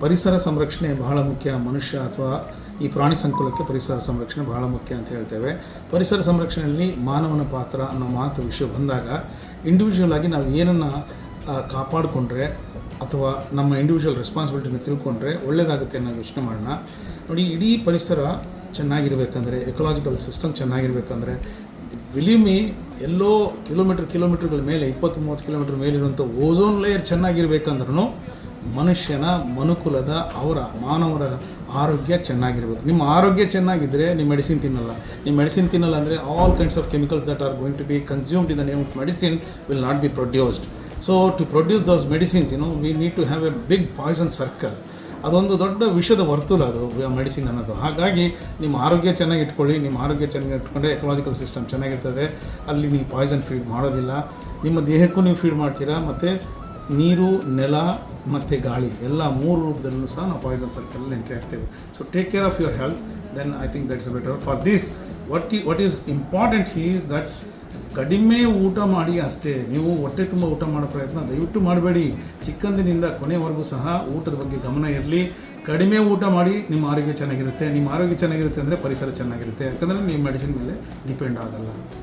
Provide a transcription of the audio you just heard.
ಪರಿಸರ ಸಂರಕ್ಷಣೆ ಬಹಳ ಮುಖ್ಯ. ಮನುಷ್ಯ ಅಥವಾ ಈ ಪ್ರಾಣಿ ಸಂಕುಲಕ್ಕೆ ಪರಿಸರ ಸಂರಕ್ಷಣೆ ಬಹಳ ಮುಖ್ಯ ಅಂತ ಹೇಳ್ತೇವೆ. ಪರಿಸರ ಸಂರಕ್ಷಣೆಯಲ್ಲಿ ಮಾನವನ ಪಾತ್ರ ಅನ್ನೋ ವಿಷಯ ಬಂದಾಗ ಇಂಡಿವಿಜುವಲ್ ಆಗಿ ನಾವು ಏನನ್ನು ಕಾಪಾಡಿಕೊಂಡ್ರೆ ಅಥವಾ ನಮ್ಮ ಇಂಡಿವಿಜುವಲ್ ರೆಸ್ಪಾನ್ಸಿಬಿಲಿಟಿನ ತಿಳ್ಕೊಂಡ್ರೆ ಒಳ್ಳೆಯದಾಗುತ್ತೆ ಅನ್ನೋ ಯೋಚನೆ ಮಾಡೋಣ. ನೋಡಿ, ಇಡೀ ಪರಿಸರ ಚೆನ್ನಾಗಿರಬೇಕಂದ್ರೆ, ಎಕಲಾಜಿಕಲ್ ಸಿಸ್ಟಮ್ ಚೆನ್ನಾಗಿರಬೇಕಂದ್ರೆ, ವಿಲಿಮಿ ಎಲ್ಲೋ ಕಿಲೋಮೀಟರ್ಗಳ ಮೇಲೆ 20-30 ಕಿಲೋಮೀಟರ್ ಮೇಲಿರುವಂಥ ಓಝೋನ್ ಲೇಯರ್ ಚೆನ್ನಾಗಿರ್ಬೇಕಂದ್ರೂ ಮನುಷ್ಯನ ಮನುಕುಲದ ಮಾನವರ ಆರೋಗ್ಯ ಚೆನ್ನಾಗಿರಬೇಕು. ನಿಮ್ಮ ಆರೋಗ್ಯ ಚೆನ್ನಾಗಿದ್ದರೆ ನೀವು ಮೆಡಿಸಿನ್ ತಿನ್ನಲ್ಲ. ನೀವು ಮೆಡಿಸಿನ್ ತಿನ್ನಲ್ಲ ಅಂದರೆ all kinds of chemicals that are going to be consumed in the name of medicine will not be produced. So to produce those medicines we need to have a big poison circle. ಅದೊಂದು ದೊಡ್ಡ ವಿಷದ ವರ್ತುಲ ಅದು medicine ಅನ್ನೋದು. ಹಾಗಾಗಿ ನಿಮ್ಮ ಆರೋಗ್ಯ ಚೆನ್ನಾಗಿ ಇಟ್ಕೊಳ್ಳಿ. ನಿಮ್ಮ ಆರೋಗ್ಯ ಚೆನ್ನಾಗಿ ಇಟ್ಕೊಂಡ್ರೆ ಎಕಲಾಜಿಕಲ್ ಸಿಸ್ಟಮ್ ಚೆನ್ನಾಗಿರ್ತದೆ. ಅಲ್ಲಿ ನೀವು ಪಾಯ್ಸನ್ ಫೀಡ್ ಮಾಡೋದಿಲ್ಲ. ನಿಮ್ಮ ದೇಹಕ್ಕೂ ನೀವು ಫೀಡ್ ಮಾಡ್ತೀರಾ, ಮತ್ತು ನೀರು, ನೆಲ ಮತ್ತು ಗಾಳಿ ಎಲ್ಲ 3 ರೂಪದಲ್ಲೂ ಸಹ ನಾವು ಪಾಯ್ಸನ್ ಸರ್ಕಲಲ್ಲಿ ಎಂಟ್ರಿ ಆಗ್ತೇವೆ. So take care of your health, then I think that's better. For this what is important is that ಕಡಿಮೆ ಊಟ ಮಾಡಿ ಅಷ್ಟೇ. ನೀವು ಹೊಟ್ಟೆ ತುಂಬ ಊಟ ಮಾಡೋ ಪ್ರಯತ್ನ ದಯವಿಟ್ಟು ಮಾಡಬೇಡಿ. ಚಿಕ್ಕಂದಿನಿಂದ ಕೊನೆವರೆಗೂ ಸಹ ಊಟದ ಬಗ್ಗೆ ಗಮನ ಇರಲಿ. ಕಡಿಮೆ ಊಟ ಮಾಡಿ, ನಿಮ್ಮ ಆರೋಗ್ಯ ಚೆನ್ನಾಗಿರುತ್ತೆ. ನಿಮ್ಮ ಆರೋಗ್ಯ ಚೆನ್ನಾಗಿರುತ್ತೆ ಅಂದರೆ ಪರಿಸರ ಚೆನ್ನಾಗಿರುತ್ತೆ. ಯಾಕಂದರೆ ನೀವು ಮೆಡಿಸಿನ್ ಮೇಲೆ ಡಿಪೆಂಡ್ ಆಗಲ್ಲ.